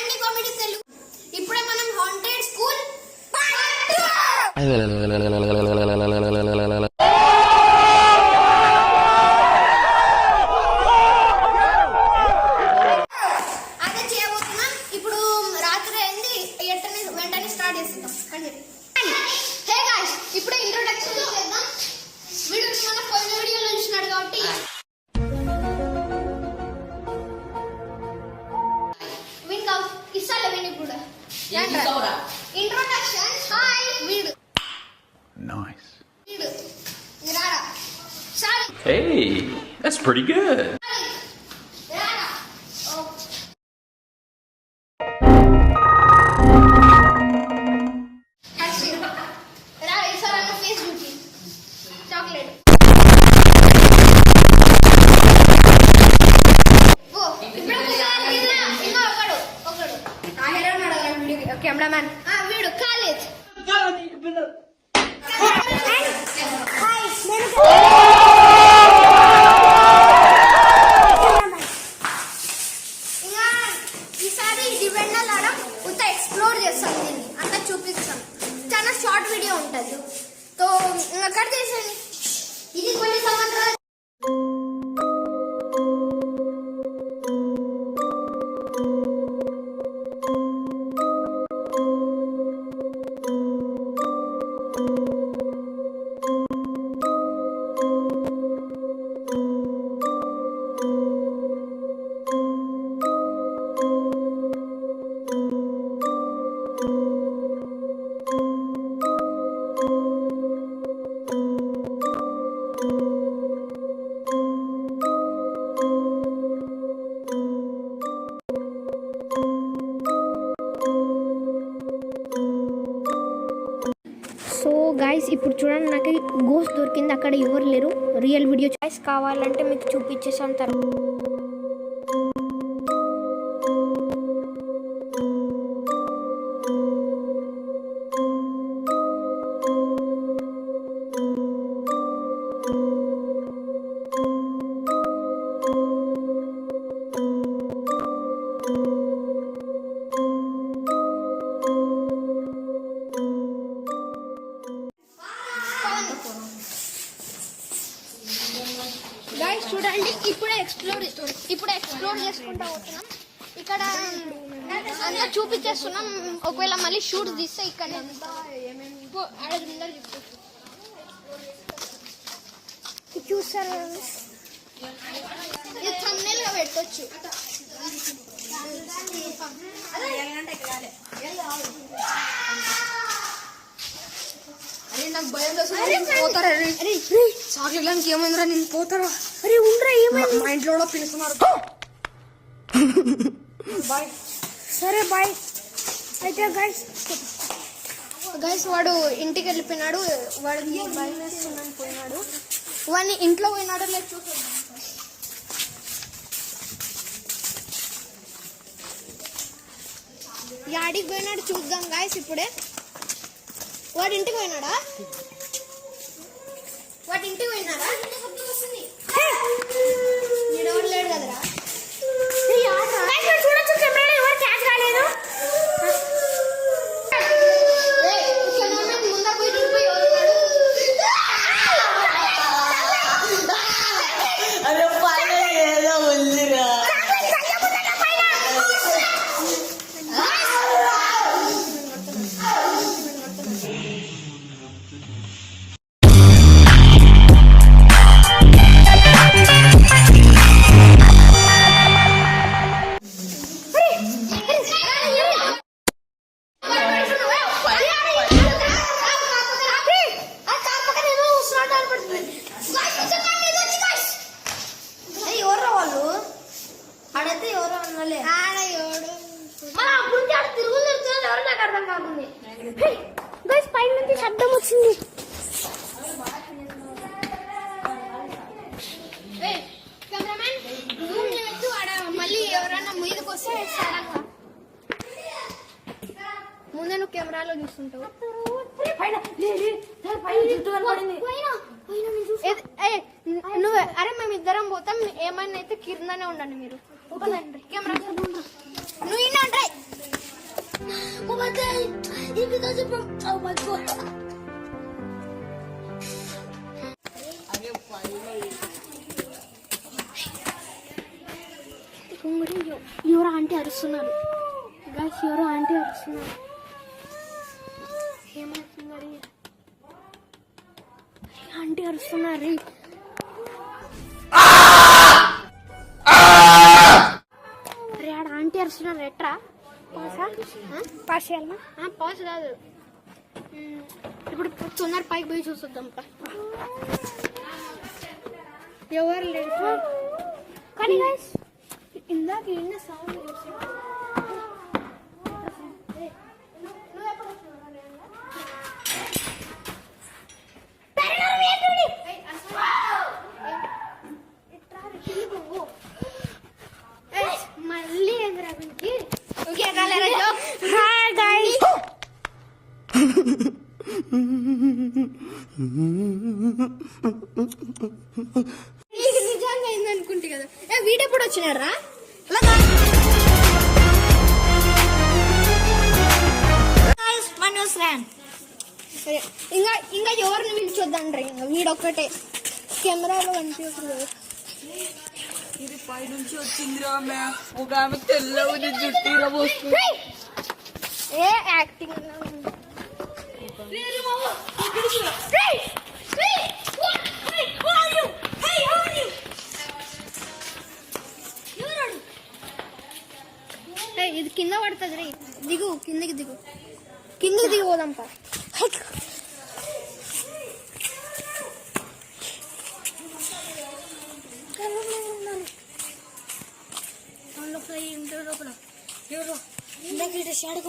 Funny comedy Telugu. ఇప్పుడే మనం haunted school అదే చేయబోతున్నాం. ఇప్పుడు రాత్రి అయింది, వెంటనే స్టార్ట్ చేస్తున్నాం. హే గాయ్స్, ఇప్పుడే ఇంట్రొడక్షన్ చేద్దాం. వీడియో మన పోయిన వీడియోలో చూసినాడు కాబట్టి introduction. Hi, Veedu. Nice. Veedu. Rara. Shali. Hey, that's pretty good. Rara. Oh. Actually, Rara is on the face beauty. Chocolate. Oh, cameraman. Veedu, college. ఈసారి డివెండ్ ఆడ కొంత ఎక్స్ప్లోర్ చేస్తాం, దీన్ని అంతా చూపిస్తాం. చాలా షార్ట్ వీడియో ఉంటుంది. సో అక్కడ చేసేయండి. ఇది కొన్ని సంవత్సరాలు గైస్. ఇప్పుడు చూడండి, నాకు గోస్ట్ దొరికింది. అక్కడ ఎవరు లేరు. రియల్ వీడియో గైస్ కావాలంటే మీకు చూపించేసాను తర్వాత. గైస్ చూడండి, ఇప్పుడే ఎక్స్ప్లోర్ చేసుకుంటా పోతున్నాం. ఇక్కడ అంతా చూపించేస్తున్నాం. ఒకవేళ మళ్ళీ షూట్స్ తీస్తే ఇక్కడ చూసారు, ఇది థంబ్నెయిల్ గా పెట్టొచ్చు. నాకు భయం పోతారా చాక్లెట్ ఏమైందిరా, నేను పోతారా? అరే ఉండరా, ఏమైంది? మా ఇంట్లో కూడా పిలుస్తున్నారు. బాయ్. సరే బాయ్. అయితే గైస్ వాడు ఇంటికి వెళ్ళిపోయినాడు. వాడు భయం వేస్తుందని పోయినాడు. వాడిని ఇంట్లో పోయినాడు లేదు చూసాడు. యాడికి పోయినాడు చూద్దాం గైస్ ఇప్పుడే. వాడి ఇంటికి పోయినాడా? ఎవరు లేడు కదరా. చూడొచ్చు, కెమెరాలో ఎవరు క్యాచ్ కాలేదు. ముందర పోయి చూడిపోయి ఎవరున్నాడు. ఎవరు వాళ్ళు ఆడైతే ఎవరో అన్నలే ఆడ ఎవడు అప్పుడు తిరుగుతుంది. ఎవరు నాకు అర్థం కాకుండా పైన నుంచి శబ్దం వచ్చింది. కెమెరామెన్ జూమ్ చేయొచ్చు. ఆడ మళ్ళీ ఎవరన్నా మీదకి వస్తే ముందే నువ్వు కెమెరాలో చూస్తుంటావు. నువ్వు అరే మేమిద్దరం పోతాం, ఏమైనా అయితే కిందనే ఉండండి మీరు. కెమెరా నువ్వు ఇన్నా Oh my god. ఎవరో ఆంటీ అరుస్తున్నారు గైస్, ఎవరో ఆంటీ అరుస్తున్నారు. ఏమవుతున్నారు? ఆంటీ అరుస్తున్నారు. అరే ఆడ ఆంటీ అరుస్తున్నారు. ఎట్రా పాస్ చేయాలన్నా? పాస్ కాదు, ఇప్పుడు తొందర పైకి పోయి చూసొద్దాం. ఎవరు లేదు కానీ గైస్ ఇందాక విన్న సౌండ్ మళ్ళీ ఎదురా నిజంగా అయింది అనుకుంటే కదా. వీడియో ఎప్పుడు వచ్చినారా? ఇంకా ఎవరిని పిలిచొద్దండ్రీ, ఇంకా వీడొక్కటే కెమెరాలో కనిపిస్తుంది కదా. ఇది పైనుంచి వచ్చిందిరా ఒక ఆమె తెల్లవుది జుట్టిరా వస్తుంది. ఏ యాక్టింగ్ ఇది కింద పడుతుంది రే. దిగు, కిందకి దిగు, కిందకి దిగి పోదాంపా. లోపల ఎవరో ఇందాక షాడు